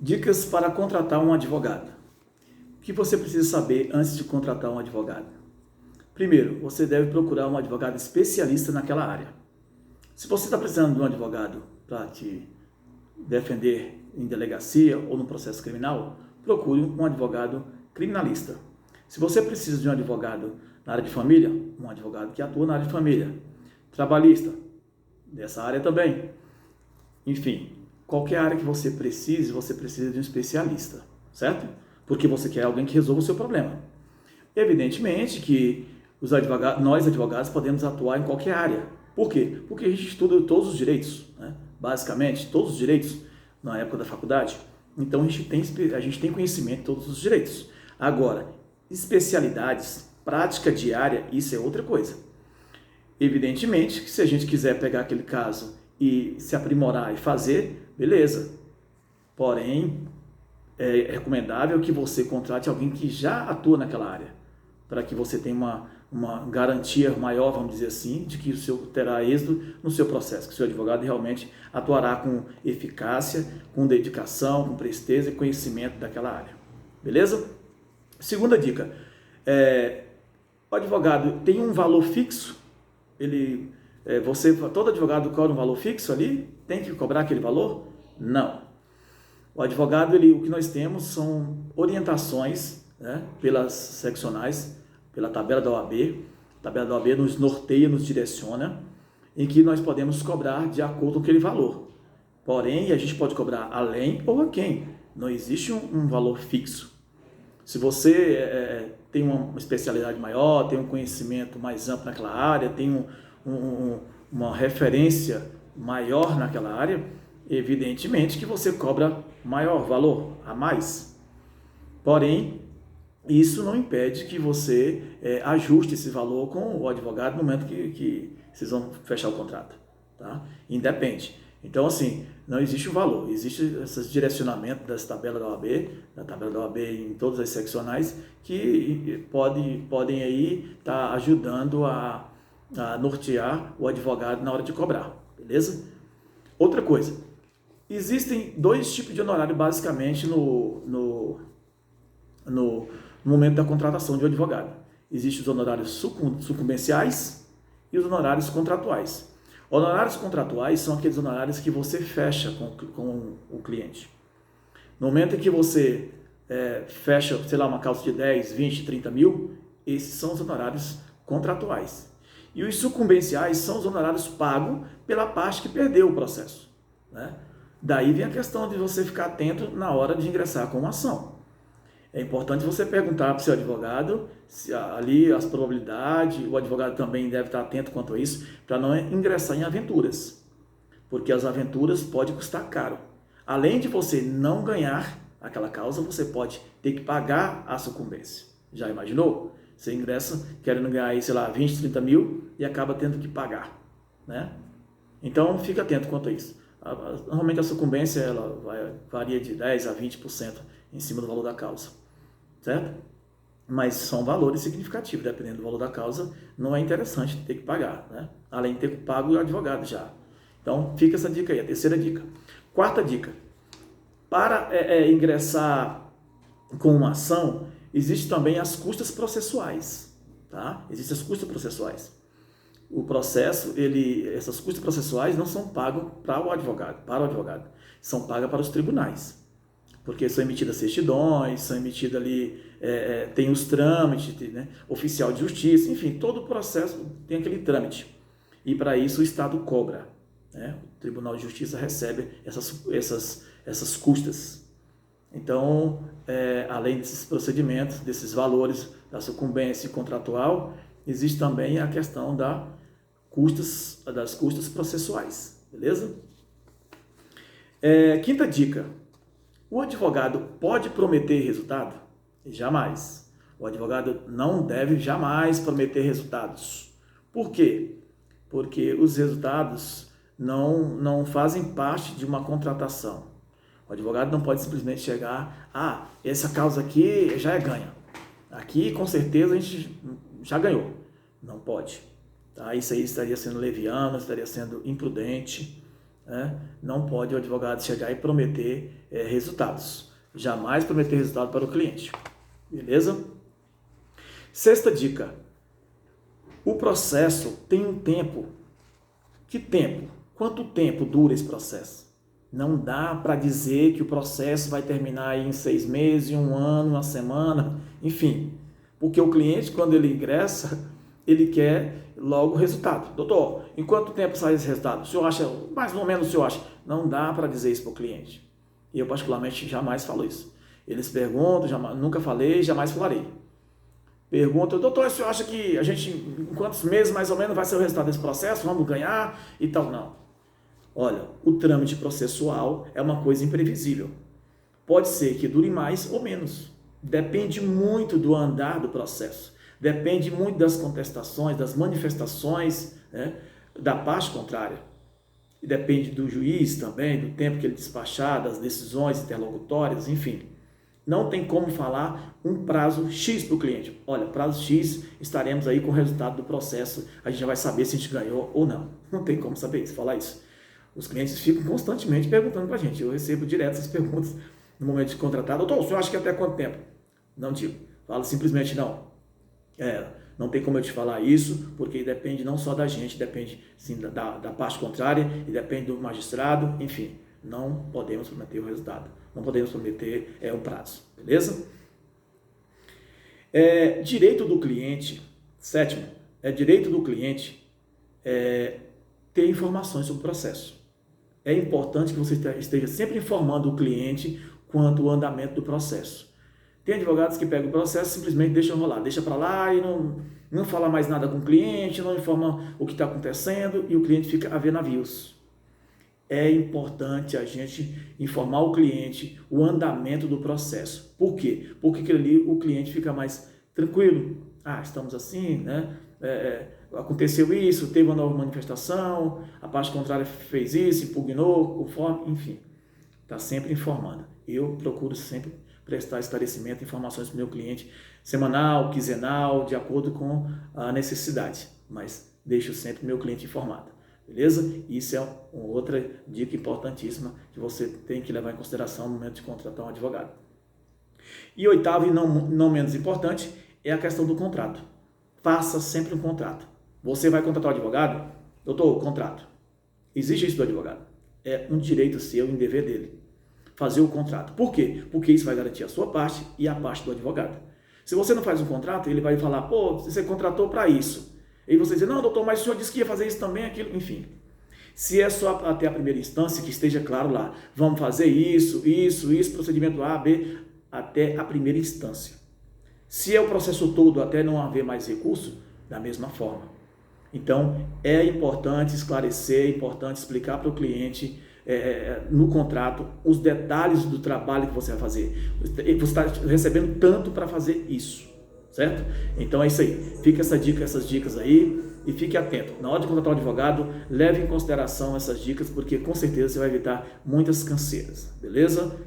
Dicas para contratar um advogado. O que você precisa saber antes de contratar um advogado? Primeiro, você deve procurar um advogado especialista naquela área. Se você está precisando de um advogado para te defender em delegacia ou no processo criminal, procure um advogado criminalista. Se você precisa de um advogado na área de família, um advogado que atua na área de família. Trabalhista, dessa área também. Enfim, qualquer área que você precisa de um especialista, certo? Porque você quer alguém que resolva o seu problema. Evidentemente que nós advogados podemos atuar em qualquer área. Por quê? Porque a gente estuda todos os direitos, né? Basicamente, todos os direitos na época da faculdade. Então a gente tem conhecimento de todos os direitos. Agora, especialidades, prática diária, isso é outra coisa. Evidentemente que se a gente quiser pegar aquele caso e se aprimorar e fazer, beleza. Porém, é recomendável que você contrate alguém que já atua naquela área, para que você tenha uma garantia maior, vamos dizer assim, de que o seu terá êxito no seu processo, que o seu advogado realmente atuará com eficácia, com dedicação, com presteza e conhecimento daquela área. Beleza? Segunda dica, o advogado tem um valor fixo, todo advogado cobra um valor fixo ali, tem que cobrar aquele valor? Não. O advogado, o que nós temos são orientações, né, pelas seccionais, pela tabela da OAB. A tabela da OAB nos norteia, nos direciona, em que nós podemos cobrar de acordo com aquele valor. Porém, a gente pode cobrar além ou aquém. Não existe um valor fixo. Se você tem uma especialidade maior, tem um conhecimento mais amplo naquela área, tem uma referência maior naquela área, evidentemente que você cobra maior valor, a mais. Porém, isso não impede que você ajuste esse valor com o advogado no momento que vocês vão fechar o contrato. Tá? Independe. Então, assim, não existe o valor, existe esse direcionamento da tabela da OAB em todas as seccionais, que podem aí estar ajudando a nortear o advogado na hora de cobrar, beleza? Outra coisa, existem dois tipos de honorário basicamente no momento da contratação de um advogado. Existem os honorários sucumbenciais e os honorários contratuais. Honorários contratuais são aqueles honorários que você fecha com o cliente. No momento em que você fecha, sei lá, uma causa de 10, 20, 30 mil, esses são os honorários contratuais. E os sucumbenciais são os honorários pagos pela parte que perdeu o processo, né? Daí vem a questão de você ficar atento na hora de ingressar com uma ação. É importante você perguntar para o seu advogado se ali as probabilidades, o advogado também deve estar atento quanto a isso, para não ingressar em aventuras, porque as aventuras podem custar caro. Além de você não ganhar aquela causa, você pode ter que pagar a sucumbência. Já imaginou? Você ingressa querendo ganhar aí, sei lá, 20, 30 mil e acaba tendo que pagar, né? Então, fica atento quanto a isso. Normalmente a sucumbência varia de 10% a 20% em cima do valor da causa, certo? Mas são valores significativos, dependendo do valor da causa, não é interessante ter que pagar, né? Além de ter pago o advogado já. Então, fica essa dica aí, a terceira dica. Quarta dica, para ingressar com uma ação, existem também as custas processuais, tá? Existem as custas processuais. O processo, essas custas processuais não são pagas para o advogado, são pagas para os tribunais, porque são emitidas certidões, são emitidas ali, tem os trâmites, né, oficial de justiça, enfim, todo o processo tem aquele trâmite, e para isso o Estado cobra, né? O Tribunal de Justiça recebe essas custas. Então, além desses procedimentos, desses valores da sucumbência contratual, existe também a questão das custas processuais, beleza? Quinta dica, o advogado pode prometer resultado? Jamais. O advogado não deve jamais prometer resultados. Por quê? Porque os resultados não fazem parte de uma contratação. O advogado não pode simplesmente chegar, essa causa aqui já é ganha. Aqui, com certeza, a gente já ganhou. Não pode. Tá? Isso aí estaria sendo leviano, estaria sendo imprudente. né? Não pode o advogado chegar e prometer resultados. Jamais prometer resultado para o cliente. Beleza? Sexta dica. O processo tem um tempo. Que tempo? Quanto tempo dura esse processo? Não dá para dizer que o processo vai terminar em 6 meses, 1 ano, 1 semana, enfim. Porque o cliente, quando ele ingressa, ele quer logo o resultado. Doutor, em quanto tempo sai esse resultado? O senhor acha, mais ou menos o senhor acha? Não dá para dizer isso para o cliente. E eu, particularmente, jamais falo isso. Eles perguntam, nunca falei, jamais falarei. Pergunta, doutor, o senhor acha que a gente, em quantos meses mais ou menos vai ser o resultado desse processo? Vamos ganhar e tal? Não. Olha, o trâmite processual é uma coisa imprevisível. Pode ser que dure mais ou menos. Depende muito do andar do processo. Depende muito das contestações, das manifestações, né, da parte contrária. E depende do juiz também, do tempo que ele despachar, das decisões interlocutórias, enfim. Não tem como falar um prazo X para o cliente. Olha, prazo X, estaremos aí com o resultado do processo, a gente já vai saber se a gente ganhou ou não. Não tem como saber isso, falar isso. Os clientes ficam constantemente perguntando para a gente. Eu recebo direto essas perguntas no momento de contratar. Doutor, o senhor acha que até quanto tempo? Não digo. Falo simplesmente não. Não tem como eu te falar isso, porque depende não só da gente, depende sim da parte contrária e depende do magistrado, enfim. Não podemos prometer o resultado. Não podemos prometer um prazo. Beleza? Direito do cliente. Sétimo, direito do cliente ter informações sobre o processo. É importante que você esteja sempre informando o cliente quanto ao andamento do processo. Tem advogados que pegam o processo e simplesmente deixam rolar, deixa para lá e não fala mais nada com o cliente, não informa o que está acontecendo e o cliente fica a ver navios. É importante a gente informar o cliente o andamento do processo. Por quê? Porque ali o cliente fica mais tranquilo. Estamos assim, né? Aconteceu isso, teve uma nova manifestação, a parte contrária fez isso, impugnou, conforme, enfim. Está sempre informando. Eu procuro sempre prestar esclarecimento, informações para o meu cliente, semanal, quinzenal, de acordo com a necessidade. Mas deixo sempre o meu cliente informado. Beleza? Isso é uma outra dica importantíssima que você tem que levar em consideração no momento de contratar um advogado. E oitavo e não menos importante é a questão do contrato. Faça sempre um contrato. Você vai contratar um advogado? Doutor, contrato. Exige isso do advogado. É um direito seu e um dever dele. Fazer o contrato. Por quê? Porque isso vai garantir a sua parte e a parte do advogado. Se você não faz um contrato, ele vai falar, pô, você contratou para isso. E você diz, não, doutor, mas o senhor disse que ia fazer isso também, aquilo, enfim. Se é só até a primeira instância, que esteja claro lá, vamos fazer isso, procedimento A, B, até a primeira instância. Se é o processo todo até não haver mais recurso, da mesma forma. Então, é importante esclarecer, é importante explicar para o cliente no contrato os detalhes do trabalho que você vai fazer. Você está recebendo tanto para fazer isso, certo? Então é isso aí. Fica essas dicas aí e fique atento. Na hora de contratar um advogado, leve em consideração essas dicas, porque com certeza você vai evitar muitas canseiras, beleza?